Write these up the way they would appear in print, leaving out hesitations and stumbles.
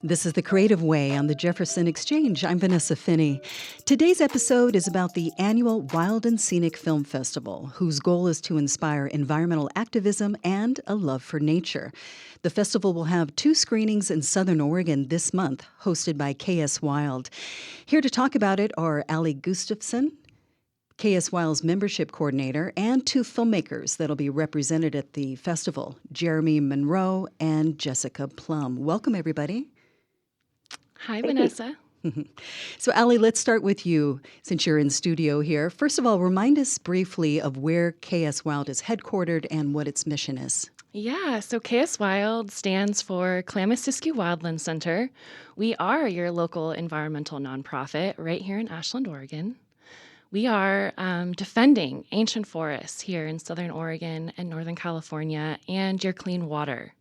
This is The Creative Way on the Jefferson Exchange. I'm Vanessa Finney. Today's episode is about the annual Wild and Scenic Film Festival, whose goal is to inspire environmental activism and a love for nature. The festival will have 2 screenings in Southern Oregon this month, hosted by KS Wild. Here to talk about it are Allee Gustafson, KS Wild's membership coordinator, and 2 filmmakers that'll be represented at the festival, Jeremy Monroe and Jessica Plumb. Welcome, everybody. Hi, Vanessa. So, Allee, let's start with you since you're in studio here. First of all, remind us briefly of where KS Wild is headquartered and what its mission is. Yeah, so KS Wild stands for Klamath-Siskiyou Wildland Center. We are your local environmental nonprofit right here in Ashland, Oregon. We are defending ancient forests here in Southern Oregon and Northern California and your clean water.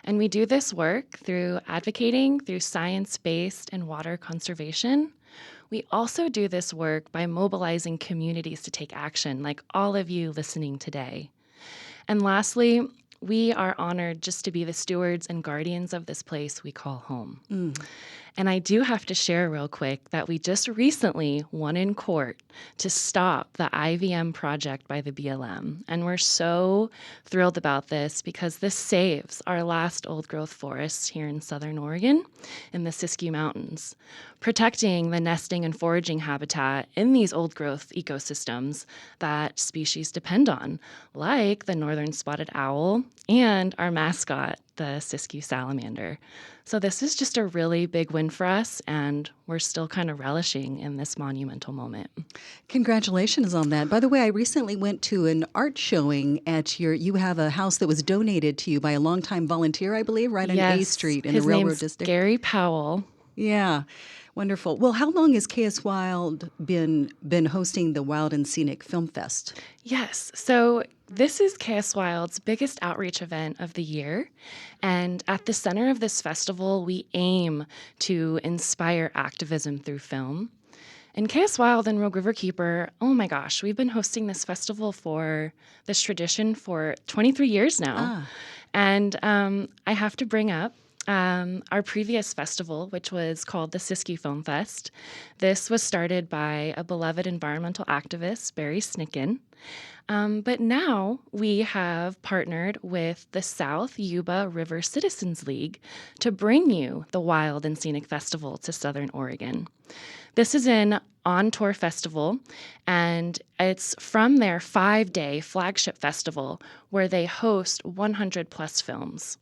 And we do this work through advocating through science-based and water conservation. We also do this work by mobilizing communities to take action, like all of you listening today. And lastly, we are honored just to be the stewards and guardians of this place we call home. And I do have to share real quick that we just recently won in court to stop the IVM project by the BLM. And we're so thrilled about this because this saves our last old-growth forests here in Southern Oregon in the Siskiyou Mountains, protecting the nesting and foraging habitat in these old-growth ecosystems that species depend on, like the northern spotted owl and our mascot, the Siskiyou salamander. So this is just a really big win for us, and we're still kind of relishing in this monumental moment. Congratulations on that. By the way, I recently went to an art showing at you have a house that was donated to you by a longtime volunteer, I believe, right on A Street in the Railroad District. Gary Powell. Yeah, wonderful. Well, how long has KS Wild been hosting the Wild and Scenic Film Fest? Yes, so this is KS Wild's biggest outreach event of the year, and at the center of this festival, we aim to inspire activism through film. And KS Wild and Rogue Riverkeeper, oh my gosh, we've been hosting this festival for this tradition for 23 years now. And I have to bring up our previous festival, which was called the Scenic Film Fest. This was started by a beloved environmental activist, Barry Snicken. But now we have partnered with the South Yuba River Citizens League to bring you the Wild and Scenic Festival to Southern Oregon. This is an on-tour festival, and it's from their 5-day flagship festival where they host 100-plus films.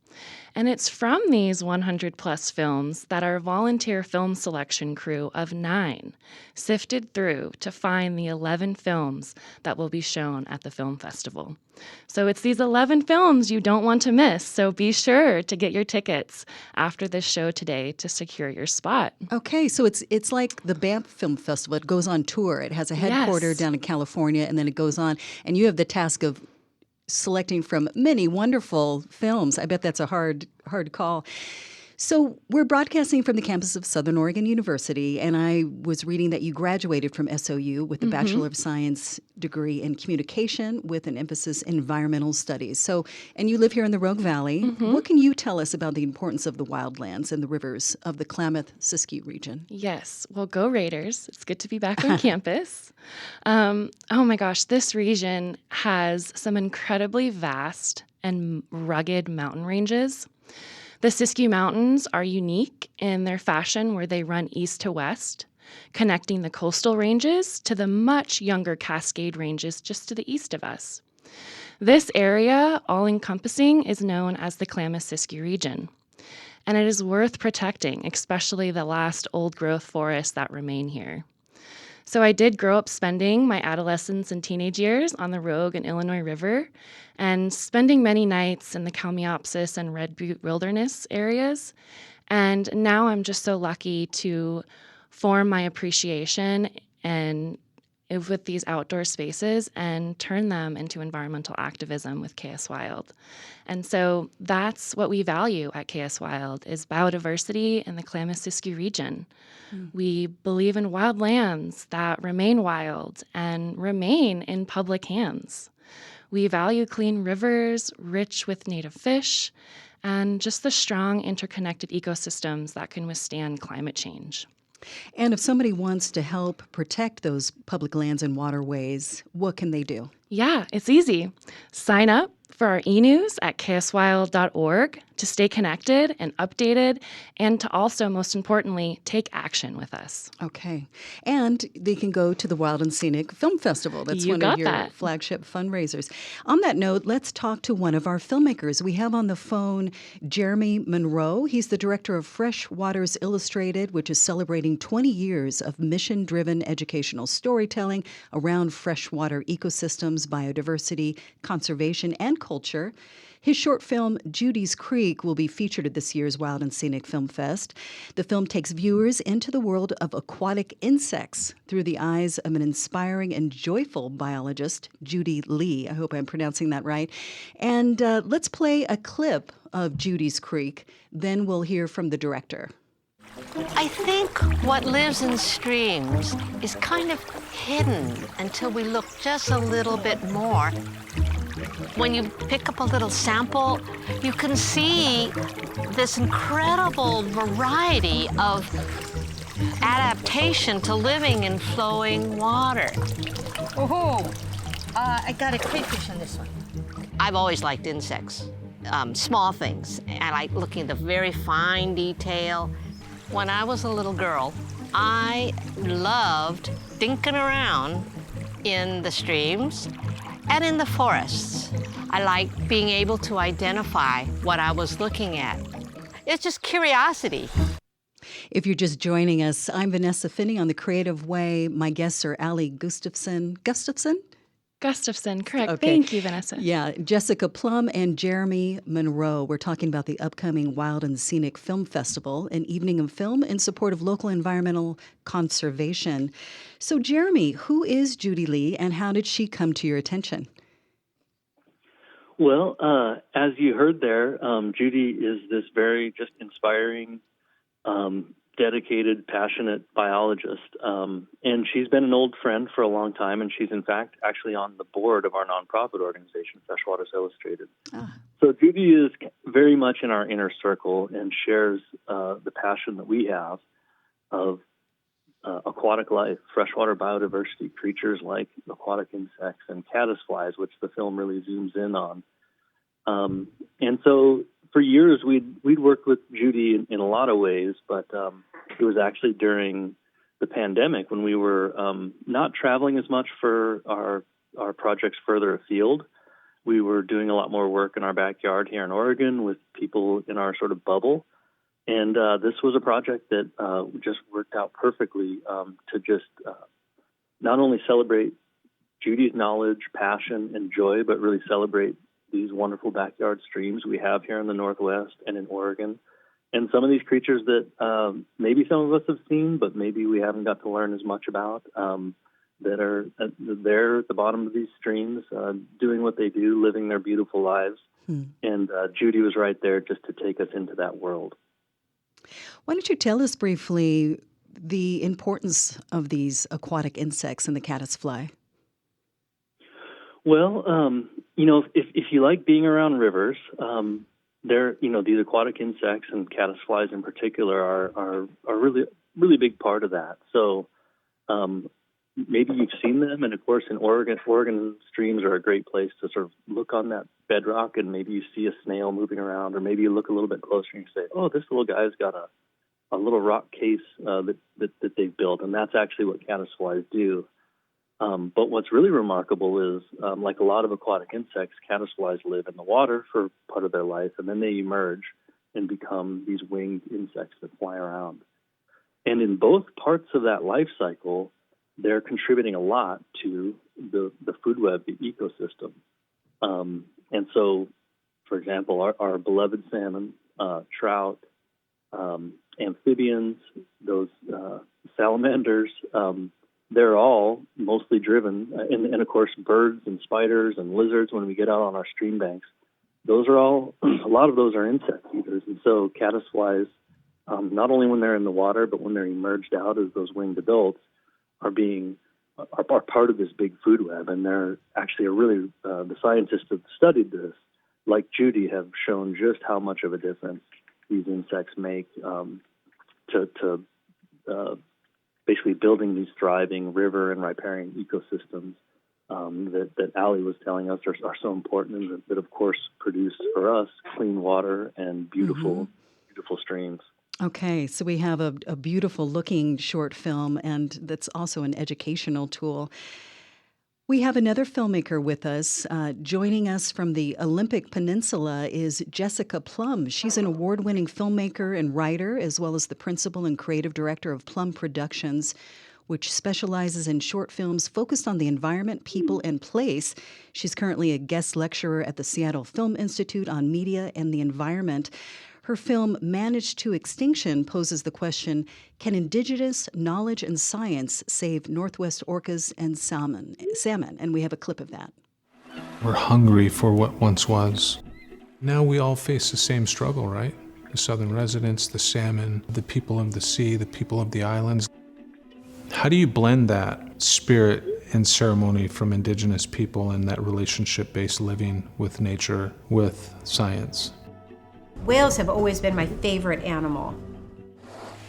And it's from these 100-plus films that our volunteer film selection crew of 9 sifted through to find the 11 films that will be shown at the film festival. So it's these 11 films you don't want to miss, so be sure to get your tickets after this show today to secure your spot. Okay, so it's like the Banff Film Festival. It goes on tour. It has a headquarters down in California, and then it goes on, and you have the task of selecting from many wonderful films. I bet that's a hard call. So we're broadcasting from the campus of Southern Oregon University, and I was reading that you graduated from SOU with a Bachelor of Science degree in communication with an emphasis in environmental studies. So, and you live here in the Rogue Valley. What can you tell us about the importance of the wildlands and the rivers of the Klamath-Siskiyou region? Yes. Well, go Raiders. It's good to be back on campus. Oh my gosh, this region has some incredibly vast and rugged mountain ranges. The Siskiyou Mountains are unique in their fashion where they run east to west, connecting the coastal ranges to the much younger Cascade Ranges just to the east of us. This area, all-encompassing, is known as the Klamath-Siskiyou region, and it is worth protecting, especially the last old-growth forests that remain here. So I did grow up spending my adolescence and teenage years on the Rogue and Illinois River and spending many nights in the Kalmiopsis and Red Butte Wilderness areas. And now I'm just so lucky to form my appreciation and with these outdoor spaces and turn them into environmental activism with KS Wild. And so that's what we value at KS Wild is biodiversity in the Klamath-Siskiyou region. We believe in wild lands that remain wild and remain in public hands. We value clean rivers rich with native fish, and just the strong interconnected ecosystems that can withstand climate change. And if somebody wants to help protect those public lands and waterways, what can they do? Yeah, it's easy. Sign up for our e-news at kswild.org to stay connected and updated, and to also, most importantly, take action with us. Okay. And they can go to the Wild and Scenic Film Festival. That's You one got of your that. flagship fundraisers. On that note, let's talk to one of our filmmakers. We have on the phone Jeremy Monroe. He's the director of Fresh Waters Illustrated, which is celebrating 20 years of mission-driven educational storytelling around freshwater ecosystems, biodiversity, conservation, and culture. His short film, Judy's Creek, will be featured at this year's Wild and Scenic Film Fest. The film takes viewers into the world of aquatic insects through the eyes of an inspiring and joyful biologist, Judy Lee. I hope I'm pronouncing that right. And let's play a clip of Judy's Creek. Then we'll hear from the director. I think what lives in streams is kind of hidden until we look just a little bit more. When you pick up a little sample, you can see this incredible variety of adaptation to living in flowing water. Oh, I got a crayfish on this one. I've always liked insects, small things. I like looking at the very fine detail. When I was a little girl, I loved dinking around in the streams and in the forests. I liked being able to identify what I was looking at. It's just curiosity. If you're just joining us, I'm Vanessa Finney on The Creative Way. My guests are Allee Gustafson. Gustafson, correct. Okay. Thank you, Vanessa. Yeah, Jessica Plumb and Jeremy Monroe. We're talking about the upcoming Wild and Scenic Film Festival, an evening of film in support of local environmental conservation. So, Jeremy, who is Judy Lee and how did she come to your attention? Well, as you heard there, Judy is this very just inspiring, dedicated, passionate biologist. And she's been an old friend for a long time, and she's, in fact, actually on the board of our nonprofit organization, Fresh Waters Illustrated. So Judy is very much in our inner circle and shares the passion that we have of aquatic life, freshwater biodiversity, creatures like aquatic insects and caddisflies, which the film really zooms in on. And so for years, we'd worked with Judy in a lot of ways, but it was actually during the pandemic when we were not traveling as much for our projects further afield. We were doing a lot more work in our backyard here in Oregon with people in our sort of bubble. And this was a project that just worked out perfectly to just not only celebrate Judy's knowledge, passion, and joy, but really celebrate these wonderful backyard streams we have here in the Northwest and in Oregon. And some of these creatures that maybe some of us have seen, but maybe we haven't got to learn as much about, that are there at the bottom of these streams, doing what they do, living their beautiful lives. And Judy was right there just to take us into that world. Why don't you tell us briefly the importance of these aquatic insects and the caddisfly? Well, if you like being around rivers, these aquatic insects and caddisflies in particular are really, really big part of that. So maybe you've seen them, and of course in Oregon streams are a great place to sort of look on that bedrock, and maybe you see a snail moving around, or maybe you look a little bit closer and you say, oh, this little guy's got a little rock case that they've built, and that's actually what caddisflies do. But what's really remarkable is, like a lot of aquatic insects, caddisflies live in the water for part of their life, and then they emerge and become these winged insects that fly around. And in both parts of that life cycle, they're contributing a lot to the food web, the ecosystem. And so, for example, our beloved salmon, trout, amphibians, those salamanders, they're all mostly driven, and of course birds and spiders and lizards when we get out on our stream banks. Those are all, a lot of those are insect eaters. And so caddisflies, not only when they're in the water, but when they're emerged out as those winged adults, are part of this big food web. And they're actually the scientists that studied this like Judy, have shown just how much of a difference these insects make to basically building these thriving river and riparian ecosystems that Allee was telling us are so important, and that of course produce for us clean water and beautiful streams. Okay, so we have a beautiful looking short film, and that's also an educational tool. We have another filmmaker with us. Joining us from the Olympic Peninsula is Jessica Plumb. She's an award-winning filmmaker and writer, as well as the principal and creative director of Plumb Productions, which specializes in short films focused on the environment, people, and place. She's currently a guest lecturer at the Seattle Film Institute on media and the environment. Her film, Managed to Extinction, poses the question, can indigenous knowledge and science save Northwest orcas and salmon? And we have a clip of that. We're hungry for what once was. Now we all face the same struggle, right? The southern residents, the salmon, the people of the sea, the people of the islands. How do you blend that spirit and ceremony from indigenous people and that relationship-based living with nature, with science? Whales have always been my favorite animal.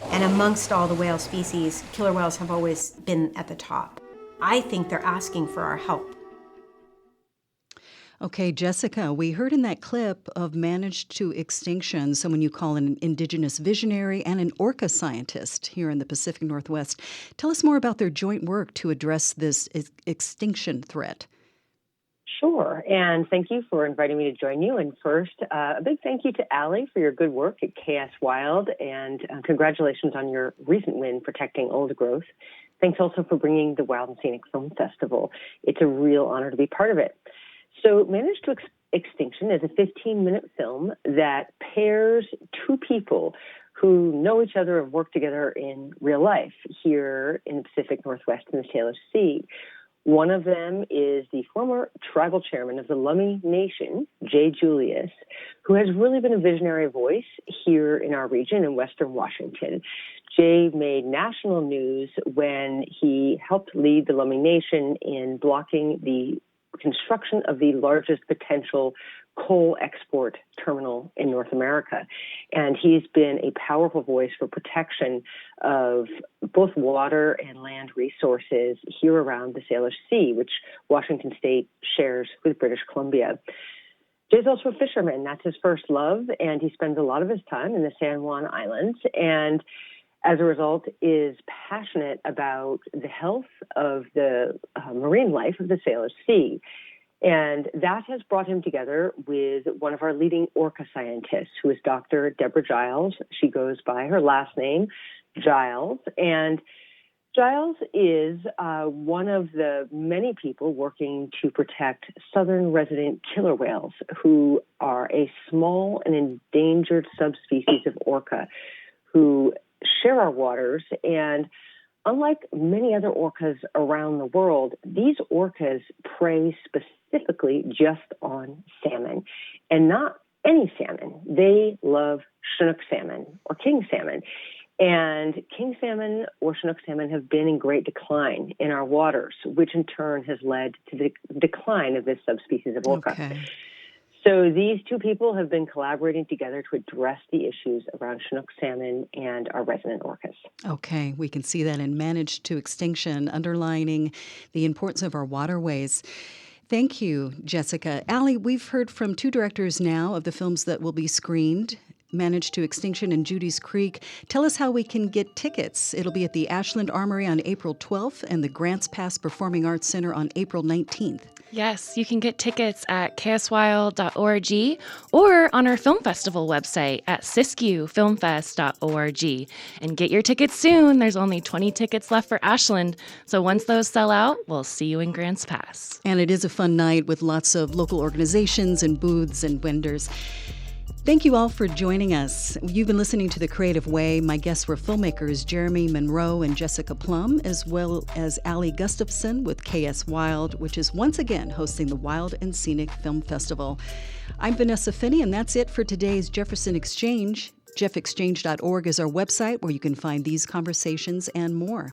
And amongst all the whale species, killer whales have always been at the top. I think they're asking for our help. Okay, Jessica, we heard in that clip of Managed to Extinction someone you call an indigenous visionary and an orca scientist here in the Pacific Northwest. Tell us more about their joint work to address this extinction threat. Sure, and thank you for inviting me to join you. And first, a big thank you to Allee for your good work at KS Wild, and congratulations on your recent win protecting old growth. Thanks also for bringing the Wild Scenic Film Festival. It's a real honor to be part of it. So Managed to Extinction is a 15-minute film that pairs two people who know each other and work together in real life here in the Pacific Northwest in the Salish Sea. One of them is the former tribal chairman of the Lummi Nation, Jay Julius, who has really been a visionary voice here in our region in Western Washington. Jay made national news when he helped lead the Lummi Nation in blocking the construction of the largest potential coal export terminal in North America. And he's been a powerful voice for protection of both water and land resources here around the Salish Sea, which Washington State shares with British Columbia. Jay's also a fisherman. That's his first love, and he spends a lot of his time in the San Juan Islands, and as a result is passionate about the health of the marine life of the Salish Sea. And that has brought him together with one of our leading orca scientists, who is Dr. Deborah Giles. She goes by her last name, Giles. And Giles is one of the many people working to protect southern resident killer whales, who are a small and endangered subspecies of orca who share our waters. And unlike many other orcas around the world, these orcas prey specifically just on salmon, and not any salmon. They love Chinook salmon or king salmon. And king salmon or Chinook salmon have been in great decline in our waters, which in turn has led to the decline of this subspecies of orca. Okay. So these two people have been collaborating together to address the issues around Chinook salmon and our resident orcas. Okay, we can see that in Managed to Extinction, underlining the importance of our waterways. Thank you, Jessica. Allee, we've heard from two directors now of the films that will be screened, Managed to Extinction and Judy's Creek. Tell us how we can get tickets. It'll be at the Ashland Armory on April 12th and the Grants Pass Performing Arts Center on April 19th. Yes, you can get tickets at kswild.org or on our film festival website at siskiyouFilmFest.org. And get your tickets soon. There's only 20 tickets left for Ashland. So once those sell out, we'll see you in Grants Pass. And it is a fun night with lots of local organizations and booths and vendors. Thank you all for joining us. You've been listening to The Creative Way. My guests were filmmakers Jeremy Monroe and Jessica Plumb, as well as Allee Gustafson with KS Wild, which is once again hosting the Wild and Scenic Film Festival. I'm Vanessa Finney, and that's it for today's Jefferson Exchange. JeffExchange.org is our website where you can find these conversations and more.